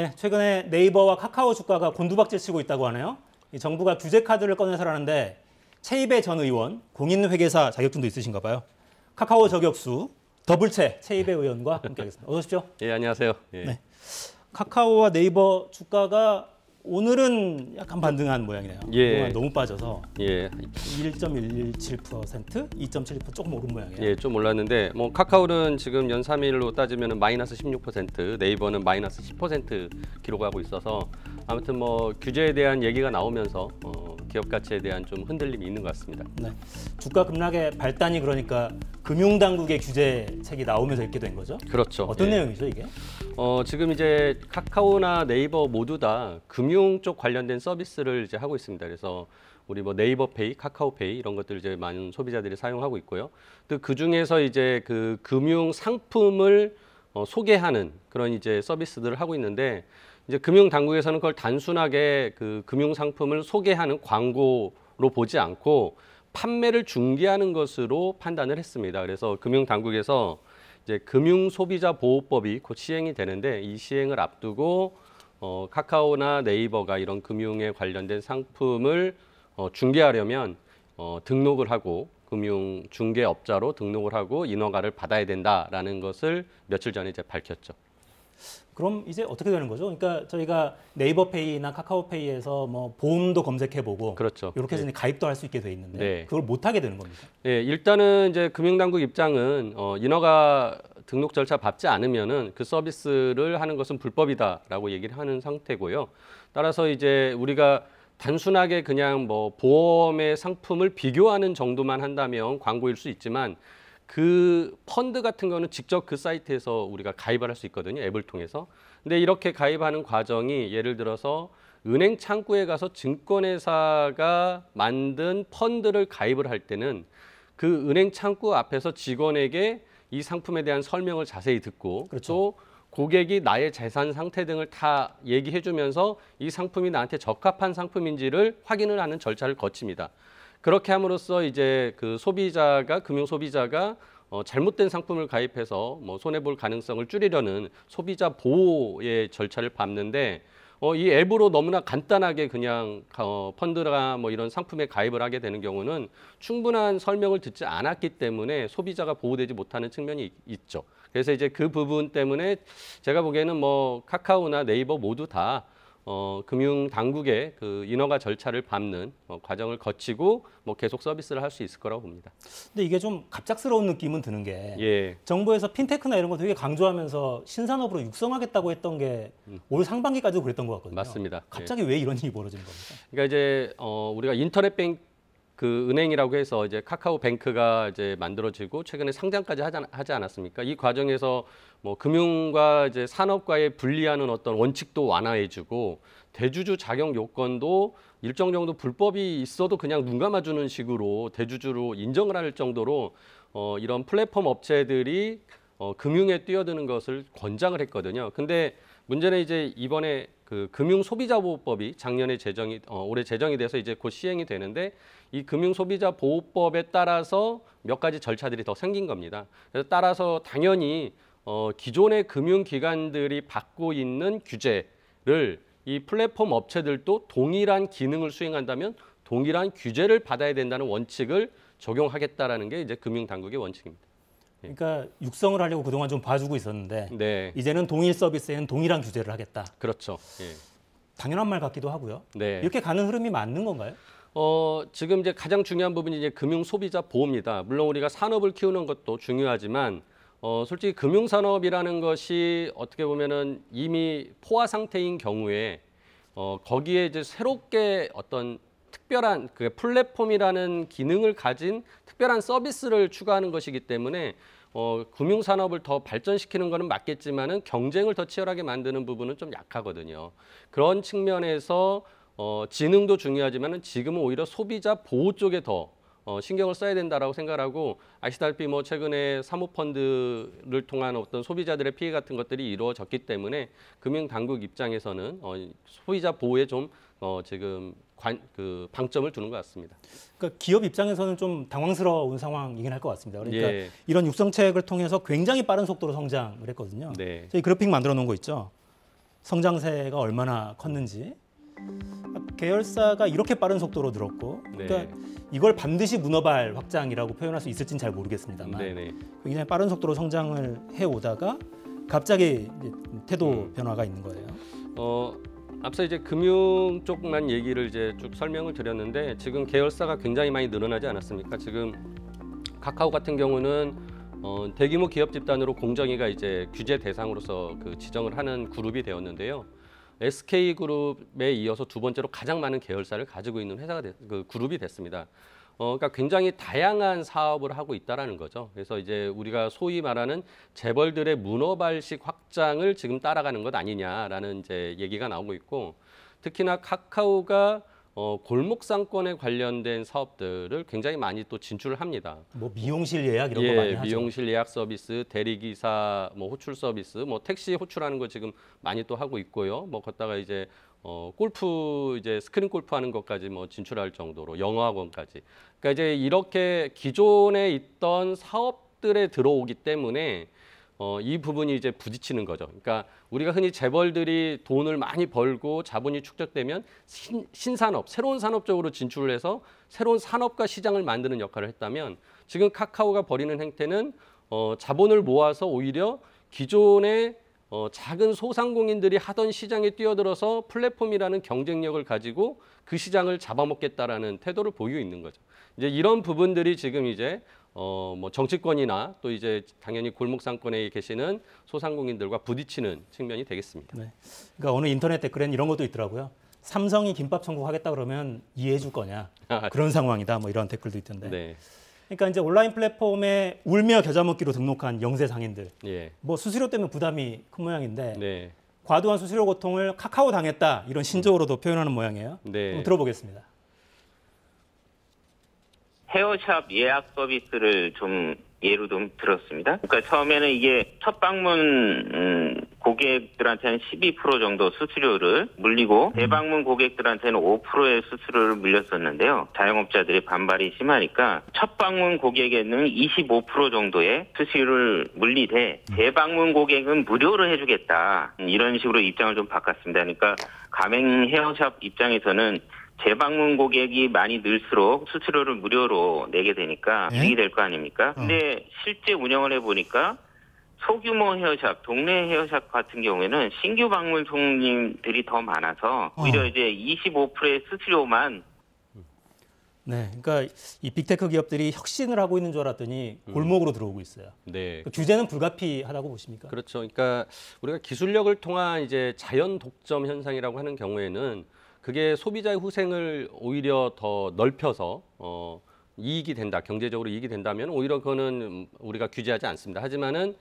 네, 최근에 네이버와 카카오 주가가 곤두박질 치고 있다고 하네요. 이 정부가 규제 카드를 꺼내서라는데 최이배 전 의원 공인회계사 자격증도 있으신가 봐요. 카카오 저격수 더블채 최이배 의원과 함께하겠습니다. 어서 오십시오. 예, 안녕하세요. 예. 네. 카카오와 네이버 주가가 오늘은 약간 반등한 모양이네요. 예. 그동안 너무 빠져서 예, 1.117%, 2.7% 조금 오른 모양이에요. 예, 좀 올랐는데 뭐 카카오는 지금 연 3일로 따지면 마이너스 16%, 네이버는 마이너스 10% 기록하고 있어서 아무튼 뭐 규제에 대한 얘기가 나오면서 기업 가치에 대한 좀 흔들림이 있는 것 같습니다. 네. 주가 급락의 발단이 그러니까 금융당국의 규제책이 나오면서 이렇게 된 거죠? 그렇죠. 어떤 예. 내용이죠 이게? 지금 이제 카카오나 네이버 모두 다 금융 쪽 관련된 서비스를 이제 하고 있습니다. 그래서 우리 뭐 네이버페이, 카카오페이 이런 것들 이제 많은 소비자들이 사용하고 있고요. 또 그 중에서 이제 그 금융 상품을 소개하는 그런 이제 서비스들을 하고 있는데 이제 금융 당국에서는 그걸 단순하게 그 금융 상품을 소개하는 광고로 보지 않고 판매를 중개하는 것으로 판단을 했습니다. 그래서 금융 당국에서 이제 금융소비자보호법이 곧 시행이 되는데 이 시행을 앞두고 카카오나 네이버가 이런 금융에 관련된 상품을 중개하려면 등록을 하고 금융 중개업자로 등록을 하고 인허가를 받아야 된다라는 것을 며칠 전에 이제 밝혔죠. 그럼 이제 어떻게 되는 거죠? 그러니까 저희가 네이버페이나 카카오페이에서 뭐 보험도 검색해보고 그렇죠. 이렇게 해서 네. 이제 가입도 할 수 있게 돼 있는데 네. 그걸 못 하게 되는 겁니까? 예, 일단은 이제 금융당국 입장은 인허가 등록 절차 밟지 않으면은 그 서비스를 하는 것은 불법이다라고 얘기를 하는 상태고요. 따라서 이제 우리가 단순하게 그냥 뭐 보험의 상품을 비교하는 정도만 한다면 광고일 수 있지만 그 펀드 같은 거는 직접 그 사이트에서 우리가 가입을 할 수 있거든요. 앱을 통해서. 근데 이렇게 가입하는 과정이 예를 들어서 은행 창구에 가서 증권회사가 만든 펀드를 가입을 할 때는 그 은행 창구 앞에서 직원에게 이 상품에 대한 설명을 자세히 듣고 그렇죠. 또 고객이 나의 재산 상태 등을 다 얘기해 주면서 이 상품이 나한테 적합한 상품인지를 확인을 하는 절차를 거칩니다. 그렇게 함으로써 이제 그 소비자가 금융 소비자가 잘못된 상품을 가입해서 뭐 손해 볼 가능성을 줄이려는 소비자 보호의 절차를 밟는데 이 앱으로 너무나 간단하게 그냥 펀드나 뭐 이런 상품에 가입을 하게 되는 경우는 충분한 설명을 듣지 않았기 때문에 소비자가 보호되지 못하는 측면이 있죠. 그래서 이제 그 부분 때문에 제가 보기에는 뭐 카카오나 네이버 모두 다 금융 당국의 그 인허가 절차를 밟는 과정을 거치고 뭐 계속 서비스를 할 수 있을 거라고 봅니다. 근데 이게 좀 갑작스러운 느낌은 드는 게 예. 정부에서 핀테크나 이런 거 되게 강조하면서 신산업으로 육성하겠다고 했던 게 올 상반기까지도 그랬던 것 같거든요. 맞습니다. 갑자기 왜 이런 일이 벌어지는 겁니까? 그러니까 이제 우리가 인터넷 그 은행이라고 해서 이제 카카오뱅크가 이제 만들어지고 최근에 상장까지 하지 않았습니까? 이 과정에서 뭐 금융과 이제 산업과의 분리하는 어떤 원칙도 완화해주고 대주주 자격 요건도 일정 정도 불법이 있어도 그냥 눈 감아주는 식으로 대주주로 인정을 할 정도로 이런 플랫폼 업체들이 금융에 뛰어드는 것을 권장을 했거든요. 근데 문제는 이제 이번에 그 금융소비자보호법이 작년에 올해 제정이 돼서 이제 곧 시행이 되는데 이 금융소비자보호법에 따라서 몇 가지 절차들이 더 생긴 겁니다. 그래서 따라서 당연히 기존의 금융기관들이 받고 있는 규제를 이 플랫폼 업체들도 동일한 기능을 수행한다면 동일한 규제를 받아야 된다는 원칙을 적용하겠다라는 게 이제 금융당국의 원칙입니다. 그러니까 육성을 하려고 그동안 좀 봐주고 있었는데 네, 이제는 동일 서비스에는 동일한 규제를 하겠다. 그렇죠. 예. 당연한 말 같기도 하고요. 네. 이렇게 가는 흐름이 맞는 건가요? 지금 이제 가장 중요한 부분이 이제 금융 소비자 보호입니다. 물론 우리가 산업을 키우는 것도 중요하지만 솔직히 금융 산업이라는 것이 어떻게 보면은 이미 포화 상태인 경우에 거기에 이제 새롭게 어떤 특별한 그 플랫폼이라는 기능을 가진 특별한 서비스를 추가하는 것이기 때문에 금융 산업을 더 발전시키는 것은 맞겠지만은 경쟁을 더 치열하게 만드는 부분은 좀 약하거든요. 그런 측면에서 지능도 중요하지만은 지금은 오히려 소비자 보호 쪽에 더 신경을 써야 된다라고 생각하고 아시다시피 뭐 최근에 사모펀드를 통한 어떤 소비자들의 피해 같은 것들이 이루어졌기 때문에 금융 당국 입장에서는 소비자 보호에 좀 지금 방점을 두는 것 같습니다. 그러니까 기업 입장에서는 좀 당황스러운 상황이긴 할 것 같습니다. 그러니까 예. 이런 육성책을 통해서 굉장히 빠른 속도로 성장을 했거든요. 네. 저희 그래픽 만들어 놓은 거 있죠. 성장세가 얼마나 컸는지 계열사가 이렇게 빠른 속도로 늘었고 그러니까 네. 이걸 반드시 문어발 확장이라고 표현할 수 있을지는 잘 모르겠습니다만 네네. 굉장히 빠른 속도로 성장을 해오다가 갑자기 이제 태도 변화가 있는 거예요. 앞서 이제 금융 쪽만 얘기를 이제 쭉 설명을 드렸는데 지금 계열사가 굉장히 많이 늘어나지 않았습니까? 지금 카카오 같은 경우는 대규모 기업 집단으로 공정위가 이제 규제 대상으로서 그 지정을 하는 그룹이 되었는데요. SK 그룹에 이어서 두 번째로 가장 많은 계열사를 가지고 있는 회사가 그 그룹이 됐습니다. 그러니까 굉장히 다양한 사업을 하고 있다라는 거죠. 그래서 이제 우리가 소위 말하는 재벌들의 문어발식 확장을 지금 따라가는 것 아니냐라는 이제 얘기가 나오고 있고, 특히나 카카오가 골목 상권에 관련된 사업들을 굉장히 많이 또 진출을 합니다. 뭐 미용실 예약 이런 거 많이 하죠. 미용실 예약 서비스, 대리기사 뭐 호출 서비스, 뭐 택시 호출하는 거 지금 많이 또 하고 있고요. 뭐 걷다가 이제 골프 이제 스크린 골프 하는 것까지 뭐 진출할 정도로 영어학원까지. 그러니까 이제 이렇게 기존에 있던 사업들에 들어오기 때문에 이 부분이 이제 부딪히는 거죠. 그러니까 우리가 흔히 재벌들이 돈을 많이 벌고 자본이 축적되면 신산업, 새로운 산업 쪽으로 진출을 해서 새로운 산업과 시장을 만드는 역할을 했다면 지금 카카오가 벌이는 행태는 자본을 모아서 오히려 기존의 작은 소상공인들이 하던 시장에 뛰어들어서 플랫폼이라는 경쟁력을 가지고 그 시장을 잡아먹겠다라는 태도를 보이고 있는 거죠. 이제 이런 부분들이 지금 이제 뭐 정치권이나 또 이제 당연히 골목 상권에 계시는 소상공인들과 부딪히는 측면이 되겠습니다. 네. 그러니까 어느 인터넷 댓글엔 이런 것도 있더라고요. 삼성이 김밥 천국 하겠다 그러면 이해해 줄 거냐? 그런 상황이다. 뭐 이런 댓글도 있던데. 네. 그러니까 이제 온라인 플랫폼에 울며 겨자 먹기로 등록한 영세 상인들. 예. 뭐 수수료 때문에 부담이 큰 모양인데 네. 과도한 수수료 고통을 카카오 당했다. 이런 신조어로도 표현하는 모양이에요. 네. 한번 들어보겠습니다. 헤어샵 예약 서비스를 좀 예로 좀 들었습니다. 그러니까 처음에는 이게 첫 방문 고객들한테는 12% 정도 수수료를 물리고 대방문 고객들한테는 5%의 수수료를 물렸었는데요. 자영업자들의 반발이 심하니까 첫 방문 고객에는 25% 정도의 수수료를 물리되 대방문 고객은 무료로 해주겠다. 이런 식으로 입장을 좀 바꿨습니다. 그러니까 가맹 헤어샵 입장에서는 재방문 고객이 많이 늘수록 수수료를 무료로 내게 되니까 이익이 될 거 아닙니까? 근데 실제 운영을 해보니까 소규모 헤어샵, 동네 헤어샵 같은 경우에는 신규 방문 손님들이 더 많아서 오히려 이제 25%의 수수료만 네, 그러니까 이 빅테크 기업들이 혁신을 하고 있는 줄 알았더니 골목으로 들어오고 있어요. 네. 그 규제는 불가피하다고 보십니까? 그렇죠. 그러니까 우리가 기술력을 통한 이제 자연 독점 현상이라고 하는 경우에는 그게 소비자의 후생을 오히려 더 넓혀서 이익이 된다, 경제적으로 이익이 된다면 오히려 그거는 우리가 규제하지 않습니다. 하지만은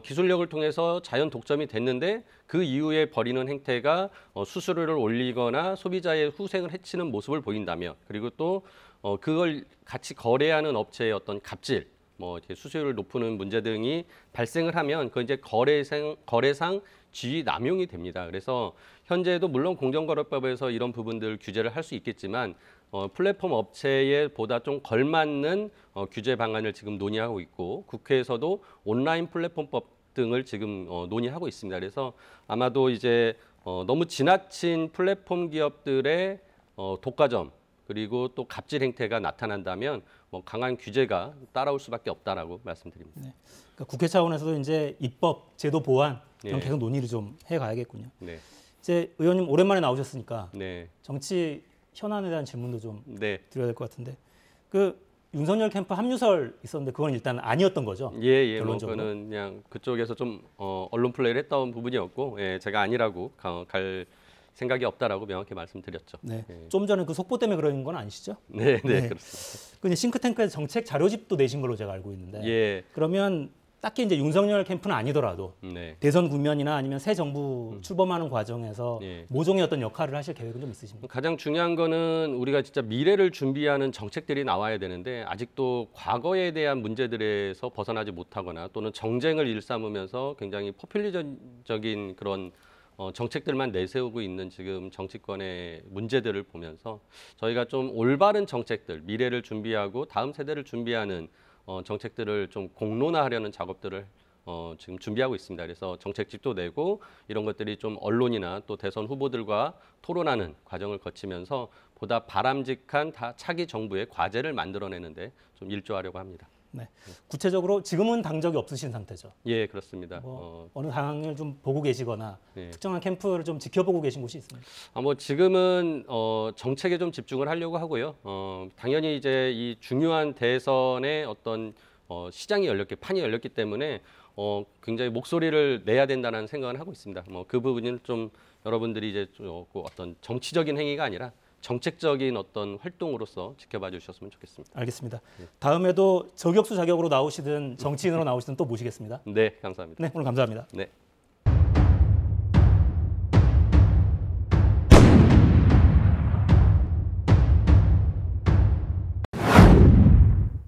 기술력을 통해서 자연 독점이 됐는데 그 이후에 벌이는 행태가 수수료를 올리거나 소비자의 후생을 해치는 모습을 보인다면, 그리고 또 그걸 같이 거래하는 업체의 어떤 갑질, 뭐 이렇게 수수료를 높이는 문제 등이 발생을 하면 그 이제 거래상 지위 남용이 됩니다. 그래서 현재도 물론 공정거래법에서 이런 부분들 규제를 할 수 있겠지만 플랫폼 업체에 보다 좀 걸맞는 규제 방안을 지금 논의하고 있고, 국회에서도 온라인 플랫폼법 등을 지금 논의하고 있습니다. 그래서 아마도 이제 너무 지나친 플랫폼 기업들의 독과점 그리고 또 갑질 행태가 나타난다면 뭐 강한 규제가 따라올 수밖에 없다라고 말씀드립니다. 네. 그러니까 국회 차원에서도 이제 입법, 제도 보완 이런 네. 계속 논의를 좀 해가야겠군요. 네. 이제 의원님 오랜만에 나오셨으니까 네. 정치 현안에 대한 질문도 좀 네. 드려야 될 것 같은데 그 윤석열 캠프 합류설 있었는데 그건 일단 아니었던 거죠? 예, 뭐 결론적으로? 그거는 그냥 그쪽에서 좀 언론 플레이를 했던 부분이었고, 예, 제가 아니라고 갈 생각이 없다라고 명확히 말씀드렸죠. 네. 예. 좀 전에 그 속보 때문에 그런 건 아니시죠? 네, 네, 네. 그렇습니다. 그 이제 싱크탱크에서 정책 자료집도 내신 걸로 제가 알고 있는데 예, 그러면 딱히 이제 윤석열 캠프는 아니더라도 네. 대선 국면이나 아니면 새 정부 출범하는 과정에서 예. 모종의 어떤 역할을 하실 계획은 좀 있으십니까? 가장 중요한 거는 우리가 진짜 미래를 준비하는 정책들이 나와야 되는데 아직도 과거에 대한 문제들에서 벗어나지 못하거나 또는 정쟁을 일삼으면서 굉장히 포퓰리즘적인 그런 정책들만 내세우고 있는 지금 정치권의 문제들을 보면서 저희가 좀 올바른 정책들, 미래를 준비하고 다음 세대를 준비하는 정책들을 좀 공론화하려는 작업들을 지금 준비하고 있습니다. 그래서 정책집도 내고 이런 것들이 좀 언론이나 또 대선 후보들과 토론하는 과정을 거치면서 보다 바람직한 차기 정부의 과제를 만들어내는데 좀 일조하려고 합니다. 네. 구체적으로 지금은 당적이 없으신 상태죠. 예, 그렇습니다. 어느 당을 좀 보고 계시거나 예. 특정한 캠프를 좀 지켜보고 계신 곳이 있습니까? 뭐 지금은 정책에 좀 집중을 하려고 하고요. 당연히 이제 이 중요한 대선의 어떤 시장이 판이 열렸기 때문에 굉장히 목소리를 내야 된다는 생각을 하고 있습니다. 그 부분은 좀 여러분들이 이제 어떤 정치적인 행위가 아니라 정책적인 어떤 활동으로서 지켜봐 주셨으면 좋겠습니다. 알겠습니다. 다음에도 저격수 자격으로 나오시든 정치인으로 나오시든 또 모시겠습니다. 네, 감사합니다. 네, 오늘 감사합니다. 네.